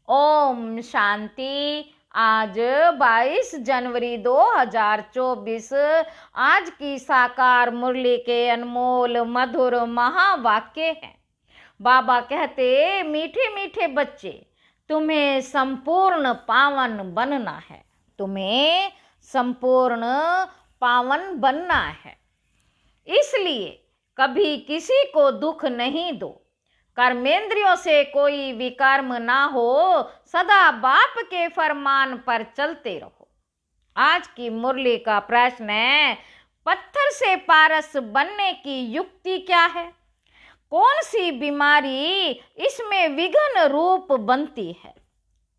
ओम शांति। आज 22 जनवरी 2024 आज की साकार मुरली के अनमोल मधुर महावाक्य है। बाबा कहते, मीठे मीठे बच्चे, तुम्हें संपूर्ण पावन बनना है। तुम्हें संपूर्ण पावन बनना है, इसलिए कभी किसी को दुख नहीं दो। कर्मेंद्रियों से कोई विकर्म ना हो, सदा बाप के फरमान पर चलते रहो। आज की मुरली का प्रश्न है, पत्थर से पारस बनने की युक्ति क्या है? कौन सी बीमारी इसमें विघ्न रूप बनती है?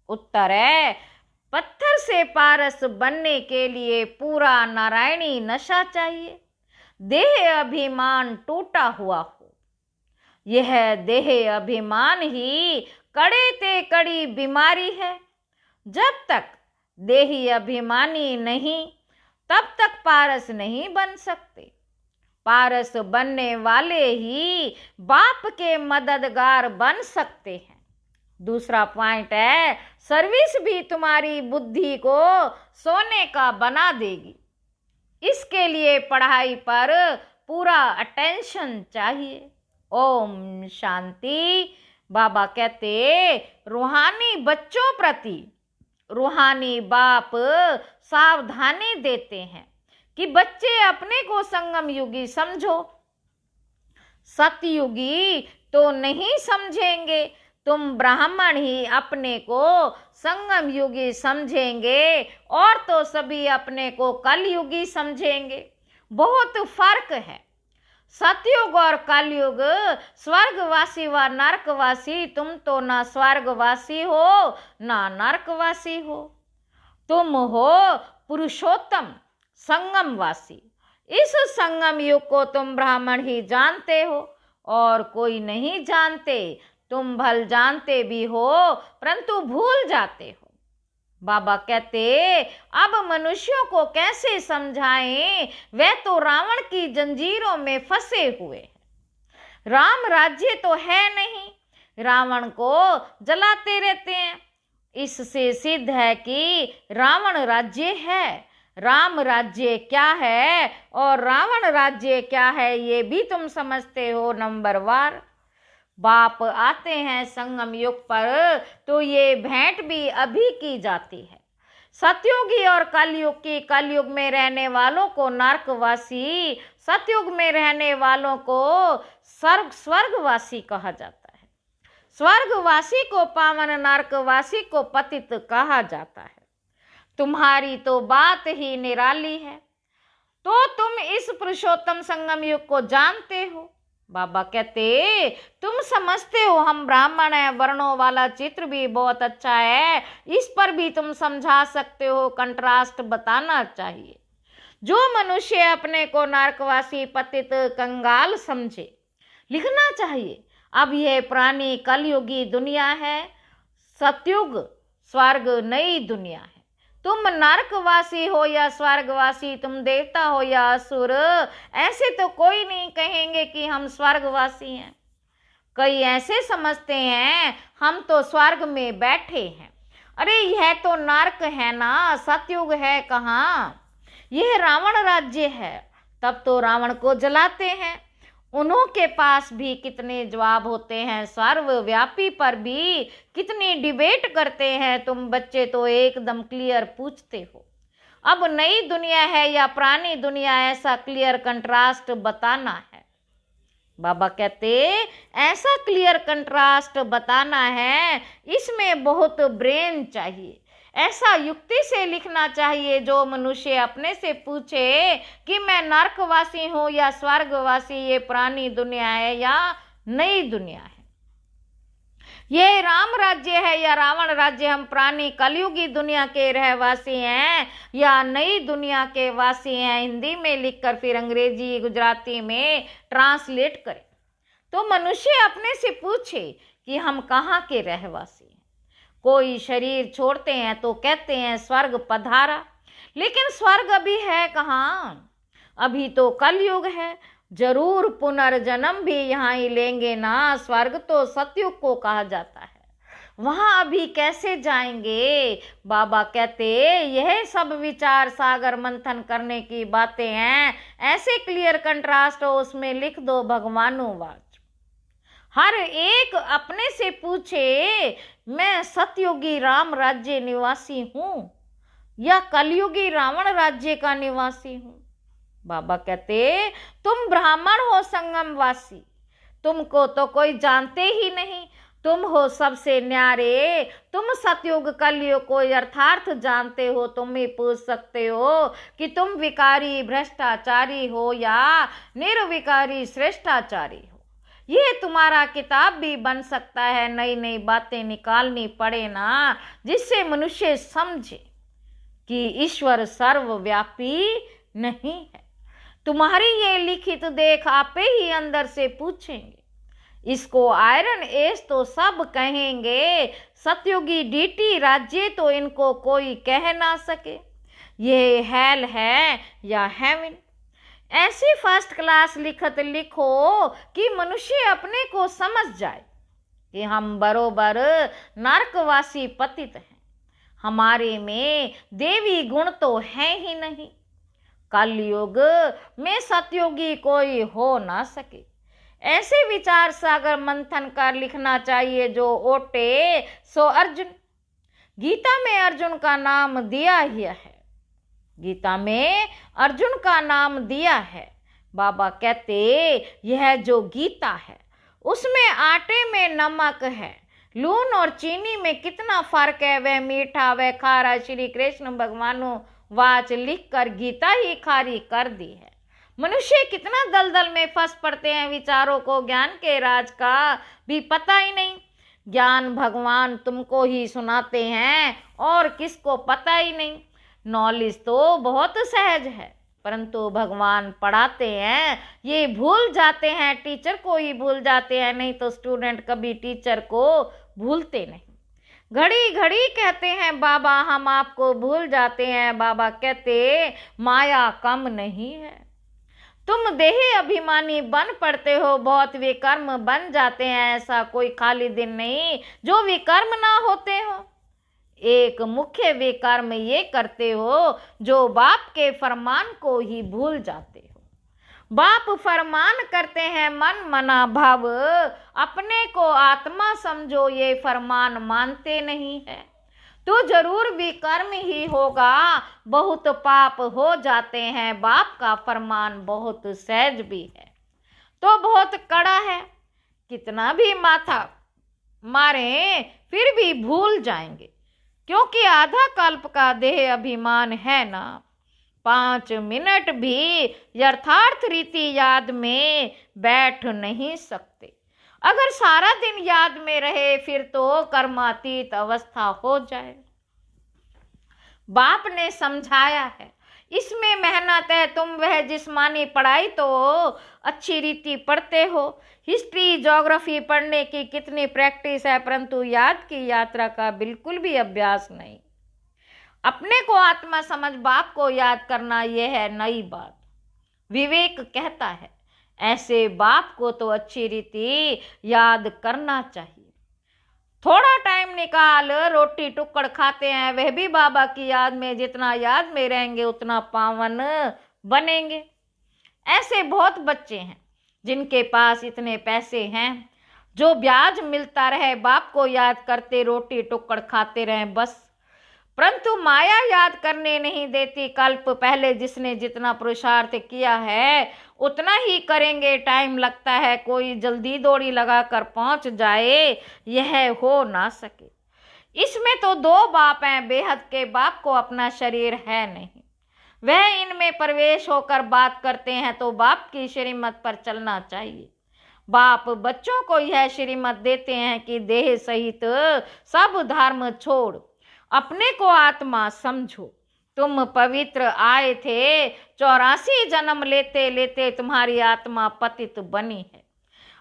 उत्तर है, पत्थर से पारस बनने के लिए पूरा नारायणी नशा चाहिए। देह अभिमान टूटा हुआ हो। यह देह अभिमान ही कड़े ते कड़ी बीमारी है। जब तक देही अभिमानी नहीं, तब तक पारस नहीं बन सकते। पारस बनने वाले ही बाप के मददगार बन सकते हैं। दूसरा पॉइंट है, सर्विस भी तुम्हारी बुद्धि को सोने का बना देगी। इसके लिए पढ़ाई पर पूरा अटेंशन चाहिए। ओम शांति। बाबा कहते, रूहानी बच्चों प्रति रूहानी बाप सावधानी देते हैं कि बच्चे अपने को संगम युगी समझो। सतयुगी तो नहीं समझेंगे, तुम ब्राह्मण ही अपने को संगम युगी समझेंगे और तो सभी अपने को कलयुगी समझेंगे। बहुत फर्क है। सतयुग और कलयुग, स्वर्गवासी व नरकवासी। तुम तो ना स्वर्गवासी हो ना नरकवासी हो, तुम हो पुरुषोत्तम संगमवासी। इस संगम युग को तुम ब्राह्मण ही जानते हो और कोई नहीं जानते। तुम भल जानते भी हो परंतु भूल जाते हो। बाबा कहते, अब मनुष्यों को कैसे समझाएं? वे तो रावण की जंजीरों में फंसे हुए हैं। राम राज्य तो है नहीं, रावण को जलाते रहते हैं। इससे सिद्ध है कि रावण राज्य है। राम राज्य क्या है और रावण राज्य क्या है, ये भी तुम समझते हो। नंबर वार बाप आते हैं संगम युग पर तो ये भेंट भी अभी की जाती है। सतयुगी और कलयुग की, कलयुग में रहने वालों को नरकवासी, सतयुग में रहने वालों को स्वर्गवासी कहा जाता है। स्वर्गवासी को पावन, नरकवासी को पतित कहा जाता है। तुम्हारी तो बात ही निराली है। तो तुम इस पुरुषोत्तम संगम युग को जानते हो। बाबा कहते, तुम समझते हो हम ब्राह्मण हैं, वर्णों वाला चित्र भी बहुत अच्छा है, इस पर भी तुम समझा सकते हो। कंट्रास्ट बताना चाहिए। जो मनुष्य अपने को नरकवासी, पतित, कंगाल समझे, लिखना चाहिए। अब यह पुरानी कलयुगी दुनिया है, सतयुग स्वर्ग नई दुनिया है। तुम नरकवासी हो या स्वर्गवासी, तुम देवता हो या असुर, ऐसे तो कोई नहीं कहेंगे कि हम स्वर्गवासी हैं। कई ऐसे समझते हैं हम तो स्वर्ग में बैठे हैं। अरे यह तो नरक है ना, सतयुग है कहाँ? यह रावण राज्य है। तब तो रावण को जलाते हैं। उन्हों के पास भी कितने जवाब होते हैं, सर्वव्यापी पर भी कितनी डिबेट करते हैं। तुम बच्चे तो एकदम क्लियर पूछते हो। अब नई दुनिया है या पुरानी दुनिया, ऐसा क्लियर कंट्रास्ट बताना है। बाबा कहते, ऐसा क्लियर कंट्रास्ट बताना है, इसमें बहुत ब्रेन चाहिए। ऐसा युक्ति से लिखना चाहिए जो मनुष्य अपने से पूछे कि मैं नरकवासी हूं या स्वर्गवासी, ये पुरानी दुनिया है या नई दुनिया है, ये राम राज्य है या रावण राज्य, हम पुरानी कलयुगी दुनिया के रहवासी हैं या नई दुनिया के वासी हैं। हिंदी में लिखकर फिर अंग्रेजी गुजराती में ट्रांसलेट करें तो मनुष्य अपने से पूछे कि हम कहाँ के रहवासी हैं। कोई शरीर छोड़ते हैं तो कहते हैं स्वर्ग पधारा, लेकिन स्वर्ग अभी है कहाँ? अभी तो कलयुग है। जरूर पुनर्जन्म भी यहाँ ही लेंगे ना। स्वर्ग तो सतयुग को कहा जाता है। वहां अभी कैसे जाएंगे? बाबा कहते यह सब विचार सागर मंथन करने की बातें हैं। ऐसे क्लियर कंट्रास्ट हो उसमें लिख दो भगवानुवाच। हर एक अपने से पूछे, मैं सतयुगी राम राज्य निवासी हूं या कलयुगी रावण राज्य का निवासी हूं? बाबा कहते तुम ब्राह्मण हो संगमवासी, तुमको तो कोई जानते ही नहीं, तुम हो सबसे न्यारे, तुम सतयुग कलयुग को यथार्थ जानते हो। तुम ही पूछ सकते हो कि तुम विकारी भ्रष्टाचारी हो या निर्विकारी श्रेष्ठाचारी हो। ये तुम्हारा किताब भी बन सकता है। नई नई बातें निकालनी पड़े ना, जिससे मनुष्य समझे कि ईश्वर सर्वव्यापी नहीं है। तुम्हारी ये लिखित देख आपे ही अंदर से पूछेंगे। इसको आयरन एज तो सब कहेंगे, सतयुगी डीटी राज्य तो इनको कोई कह ना सके। ये हेल है या हेवन? ऐसी फर्स्ट क्लास लिखत लिखो कि मनुष्य अपने को समझ जाए कि हम बरोबर नरकवासी पतित हैं। हमारे में देवी गुण तो है ही नहीं। कलयुग में सतयुगी कोई हो ना सके। ऐसे विचार सागर मंथन कर लिखना चाहिए जो ओटे सो अर्जुन। गीता में अर्जुन का नाम दिया ही है। गीता में अर्जुन का नाम दिया है। बाबा कहते यह जो गीता है उसमें आटे में नमक है, लून और चीनी में कितना फर्क है, वह मीठा वह खारा। श्री कृष्ण भगवानु वाच लिख कर गीता ही खारी कर दी है। मनुष्य कितना दलदल में फंस पड़ते हैं, विचारों को ज्ञान के राज का भी पता ही नहीं। ज्ञान भगवान तुमको ही सुनाते हैं और किसको पता ही नहीं। नॉलेज तो बहुत सहज है, परंतु भगवान पढ़ाते हैं ये भूल जाते हैं, टीचर को ही भूल जाते हैं। नहीं तो स्टूडेंट कभी टीचर को भूलते नहीं। घड़ी घड़ी कहते हैं बाबा हम आपको भूल जाते हैं। बाबा कहते माया कम नहीं है, तुम देह अभिमानी बन पड़ते हो, बहुत विकर्म बन जाते हैं। ऐसा कोई खाली दिन नहीं जो विकर्म ना होते हो। एक मुख्य विकर्म ये करते हो जो बाप के फरमान को ही भूल जाते हो। बाप फरमान करते हैं मन मना भाव, अपने को आत्मा समझो ये फरमान मानते नहीं है तो जरूर विकर्म ही होगा। बहुत पाप हो जाते हैं, बाप का फरमान बहुत सहज भी है तो बहुत कड़ा है। कितना भी माथा मारे फिर भी भूल जाएंगे, क्योंकि आधा कल्प का देह अभिमान है ना। 5 मिनट भी यथार्थ रीति याद में बैठ नहीं सकते। अगर सारा दिन याद में रहे फिर तो कर्मातीत अवस्था हो जाए। बाप ने समझाया है, इसमें मेहनत है। तुम वह जिस्मानी पढ़ाई तो अच्छी रीति पढ़ते हो, हिस्ट्री ज्योग्राफी पढ़ने की कितनी प्रैक्टिस है, परंतु याद की यात्रा का बिल्कुल भी अभ्यास नहीं। अपने को आत्मा समझ बाप को याद करना यह है नई बात। विवेक कहता है ऐसे बाप को तो अच्छी रीति याद करना चाहिए। थोड़ा टाइम निकाल रोटी टुकड़ खाते हैं, वह भी बाबा की याद में। जितना याद में रहेंगे उतना पावन बनेंगे। ऐसे बहुत बच्चे हैं जिनके पास इतने पैसे हैं जो ब्याज मिलता रहे बाप को याद करते रोटी टुकड़ खाते रहें बस, परंतु माया याद करने नहीं देती। कल्प पहले जिसने जितना पुरुषार्थ किया है उतना ही करेंगे। टाइम लगता है, कोई जल्दी दौड़ी लगाकर पहुंच जाए यह हो ना सके। इसमें तो 2 बाप हैं, बेहद के बाप को अपना शरीर है नहीं, वह इनमें प्रवेश होकर बात करते हैं तो बाप की श्रीमत पर चलना चाहिए। बाप बच्चों को यह श्रीमत देते हैं कि देह सहित सब धर्म छोड़ अपने को आत्मा समझो। तुम पवित्र आए थे, 84 जन्म लेते लेते तुम्हारी आत्मा पतित बनी है।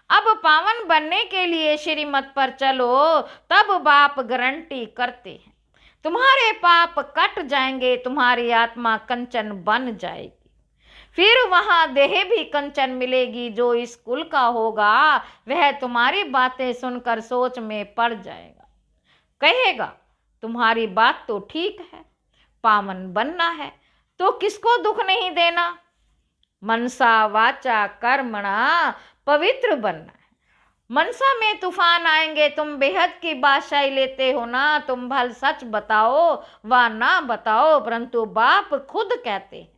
अब पावन बनने के लिए श्रीमत पर चलो, तब बाप गारंटी करते हैं तुम्हारे पाप कट जाएंगे, तुम्हारी आत्मा कंचन बन जाएगी। फिर वहां देह भी कंचन मिलेगी। जो इस कुल का होगा वह तुम्हारी बातें सुनकर सोच में पड़ जाएगा। कहेगा तुम्हारी बात तो ठीक है, पावन बनना है तो किसको दुख नहीं देना, मनसा वाचा कर्मणा पवित्र बनना है। मनसा में तूफान आएंगे, तुम बेहद की बादशाही लेते हो ना, तुम भल सच बताओ व ना बताओ, परंतु बाप खुद कहते हैं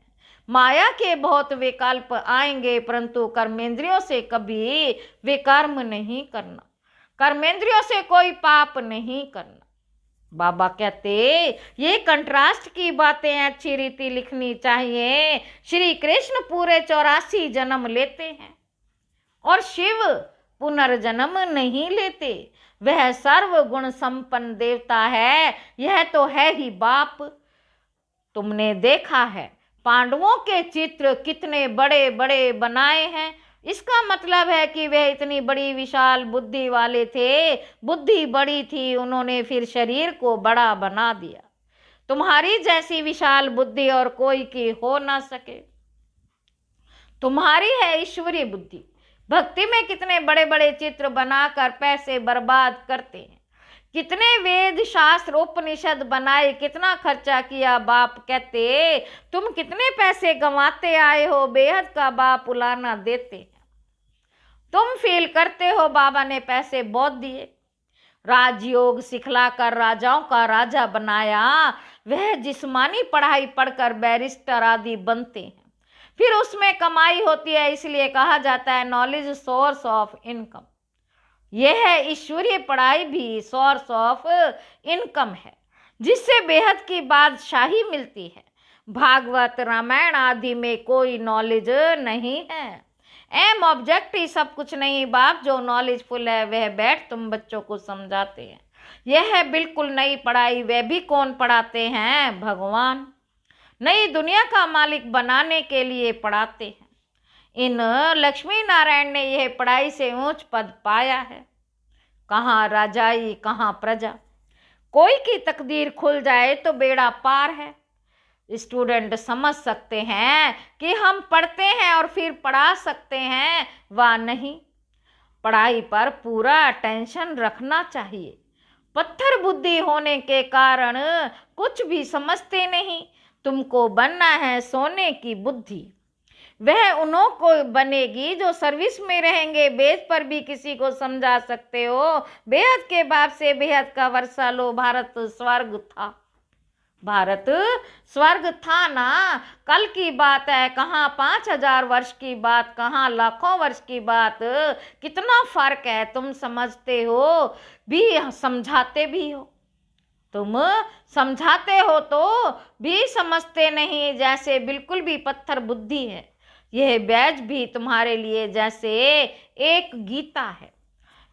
माया के बहुत विकल्प आएंगे, परंतु कर्मेंद्रियों से कभी विकर्म नहीं करना, कर्मेंद्रियों से कोई पाप नहीं करना। बाबा कहते ये कंट्रास्ट की बातें अच्छी रीति लिखनी चाहिए। श्री कृष्ण पूरे 84 जन्म लेते हैं और शिव पुनर्जन्म नहीं लेते, वह सर्व गुण संपन्न देवता है, यह तो है ही बाप। तुमने देखा है पांडवों के चित्र कितने बड़े बड़े बनाए हैं, इसका मतलब है कि वह इतनी बड़ी विशाल बुद्धि वाले थे, बुद्धि बड़ी थी, उन्होंने फिर शरीर को बड़ा बना दिया। तुम्हारी जैसी विशाल बुद्धि और कोई की हो ना सके, तुम्हारी है ईश्वरीय बुद्धि। भक्ति में कितने बड़े बड़े चित्र बनाकर पैसे बर्बाद करते हैं, कितने वेद शास्त्र उपनिषद बनाए, कितना खर्चा किया। बाप कहते तुम कितने पैसे गंवाते आए हो, बेहद का बाप उलाना देते हैं। तुम फील करते हो बाबा ने पैसे बहुत दिए, राजयोग सिखलाकर राजाओं का राजा बनाया, वह जिस्मानी पढ़ाई पढ़कर बैरिस्टर आदि बनते हैं, फिर उसमें कमाई होती है, इसलिए कहा जाता है नॉलेज सोर्स ऑफ इनकम। यह है ईश्वरीय पढ़ाई भी सोर्स ऑफ इनकम है, जिससे बेहद की बादशाही मिलती है। भागवत रामायण आदि में कोई नॉलेज नहीं है, एम ऑब्जेक्ट ही सब कुछ नहीं। बाप जो नॉलेजफुल है वह बैठ तुम बच्चों को समझाते हैं, यह है बिल्कुल नई पढ़ाई। वह भी कौन पढ़ाते हैं? भगवान। नई दुनिया का मालिक बनाने के लिए पढ़ाते हैं। इन लक्ष्मी नारायण ने यह पढ़ाई से ऊंच पद पाया है। कहाँ राजाई कहाँ प्रजा, कोई की तकदीर खुल जाए तो बेड़ा पार है। स्टूडेंट समझ सकते हैं कि हम पढ़ते हैं और फिर पढ़ा सकते हैं व नहीं। पढ़ाई पर पूरा अटेंशन रखना चाहिए। पत्थर बुद्धि होने के कारण कुछ भी समझते नहीं। तुमको बनना है सोने की बुद्धि, वह उन्हों को बनेगी जो सर्विस में रहेंगे। बेद पर भी किसी को समझा सकते हो। बेहद के बाप से बेहद का वर्षा लो, भारत स्वर्ग था। भारत स्वर्ग था ना, कल की बात है, कहाँ 5000 वर्ष की बात, कहाँ लाखों वर्ष की बात। कितना फर्क है, तुम समझते हो भी समझाते भी हो। तुम समझाते हो तो भी समझते नहीं, जैसे बिल्कुल भी पत्थर बुद्धि है। यह बैज भी तुम्हारे लिए जैसे एक गीता है,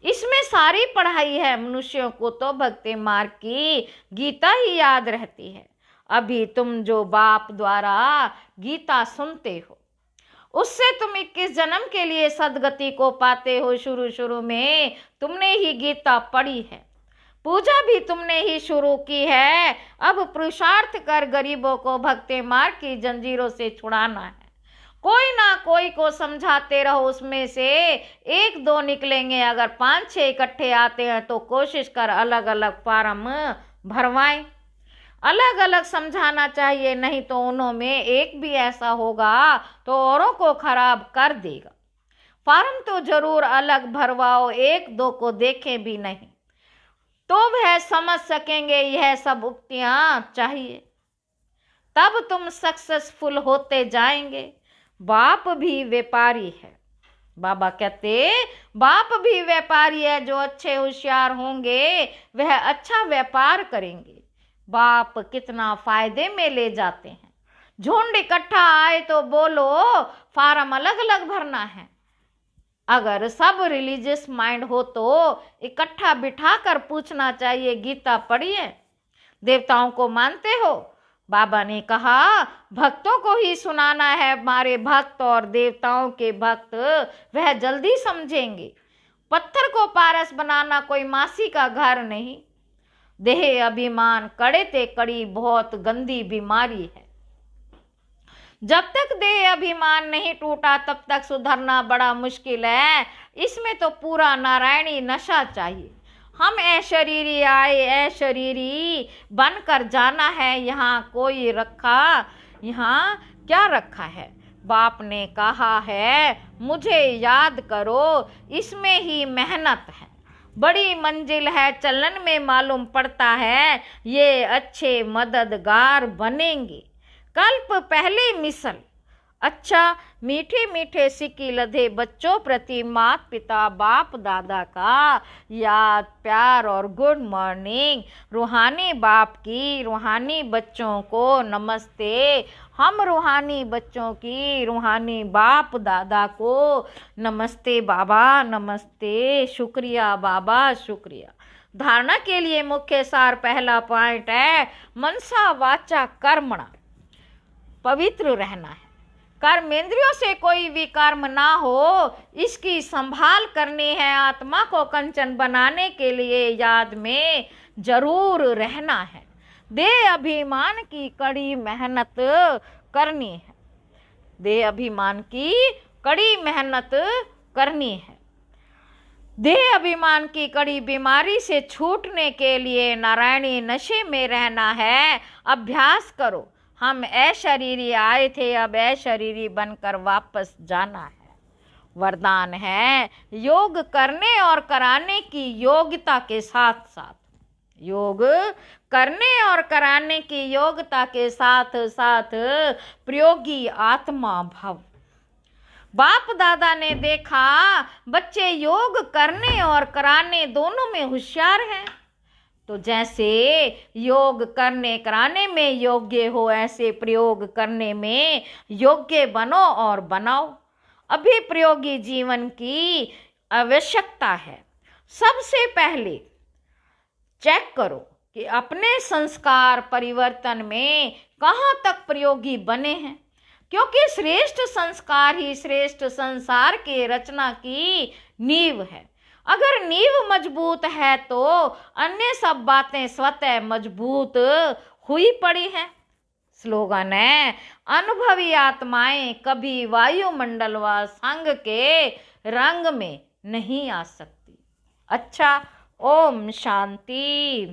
इसमें सारी पढ़ाई है। मनुष्यों को तो भक्ति मार्ग की गीता ही याद रहती है। अभी तुम जो बाप द्वारा गीता सुनते हो, उससे तुम 21 जन्म के लिए सदगति को पाते हो। शुरू में तुमने ही गीता पढ़ी है, पूजा भी तुमने ही शुरू की है। अब पुरुषार्थ कर गरीबों को भक्ति मार्ग की जंजीरों से छुड़ाना है। कोई ना कोई को समझाते रहो, उसमें से 1-2 निकलेंगे। अगर 5-6 इकट्ठे आते हैं तो कोशिश कर अलग अलग फार्म भरवाएं, अलग अलग समझाना चाहिए, नहीं तो उन्हों में एक भी ऐसा होगा तो औरों को खराब कर देगा। फार्म तो जरूर अलग भरवाओ, 1-2 को देखें भी नहीं तो वह समझ सकेंगे। यह सब उक्तियां चाहिए, तब तुम सक्सेसफुल होते जाएंगे। बाप भी व्यापारी है। बाबा कहते बाप भी व्यापारी है। जो अच्छे होशियार होंगे वह अच्छा व्यापार करेंगे। बाप कितना फायदे में ले जाते हैं। झुंड इकट्ठा आए तो बोलो फार्म अलग अलग भरना है। अगर सब रिलीजियस माइंड हो तो इकट्ठा बिठाकर पूछना चाहिए, गीता पढ़ी है? देवताओं को मानते हो? बाबा ने कहा भक्तों को ही सुनाना है। हमारे भक्त और देवताओं के भक्त वह जल्दी समझेंगे। पत्थर को पारस बनाना कोई मासी का घर नहीं। देह अभिमान कड़े ते कड़ी बहुत गंदी बीमारी है। जब तक देह अभिमान नहीं टूटा तब तक सुधरना बड़ा मुश्किल है। इसमें तो पूरा नारायणी नशा चाहिए। हम अशरीरी आए, अशरीरी बनकर जाना है। यहाँ कोई रखा, यहाँ क्या रखा है? बाप ने कहा है मुझे याद करो, इसमें ही मेहनत है। बड़ी मंजिल है चलन में मालूम पड़ता है, ये अच्छे मददगार बनेंगे। कल्प पहले मिसल। अच्छा, मीठे मीठे सिक्की लधे बच्चों प्रति माता पिता बाप दादा का याद, प्यार और गुड मॉर्निंग। रूहानी बाप की रूहानी बच्चों को नमस्ते। हम रूहानी बच्चों की रूहानी बाप दादा को नमस्ते बाबा, नमस्ते, शुक्रिया बाबा, शुक्रिया। धारणा के लिए मुख्य सार पहला पॉइंट है मनसा वाचा कर्मणा, पवित्र रहना है। कर्मेंद्रियों से कोई भी कर्म ना हो, इसकी संभाल करनी है। आत्मा को कंचन बनाने के लिए याद में जरूर रहना है। देह अभिमान की कड़ी मेहनत करनी है। देह अभिमान की कड़ी मेहनत करनी है। देह अभिमान की कड़ी बीमारी से छूटने के लिए नारायणी नशे में रहना है। अभ्यास करो। हम अशरीरी आए थे, अब अशरीरी बनकर वापस जाना है। वरदान है योग करने और कराने की योग्यता के साथ साथ, योग करने और कराने की योग्यता के साथ साथ प्रयोगी आत्मा भव। बाप दादा ने देखा बच्चे योग करने और कराने दोनों में होशियार हैं, तो जैसे योग करने कराने में योग्य हो, ऐसे प्रयोग करने में योग्य बनो और बनाओ। अभी प्रयोगी जीवन की आवश्यकता है। सबसे पहले चेक करो कि अपने संस्कार परिवर्तन में कहाँ तक प्रयोगी बने हैं, क्योंकि श्रेष्ठ संस्कार ही श्रेष्ठ संसार के रचना की नींव है। अगर नींव मजबूत है तो अन्य सब बातें स्वतः मजबूत हुई पड़ी हैं। स्लोगन है अनुभवी आत्माएं कभी वायुमंडल व संग के रंग में नहीं आ सकती। अच्छा, ओम शांति।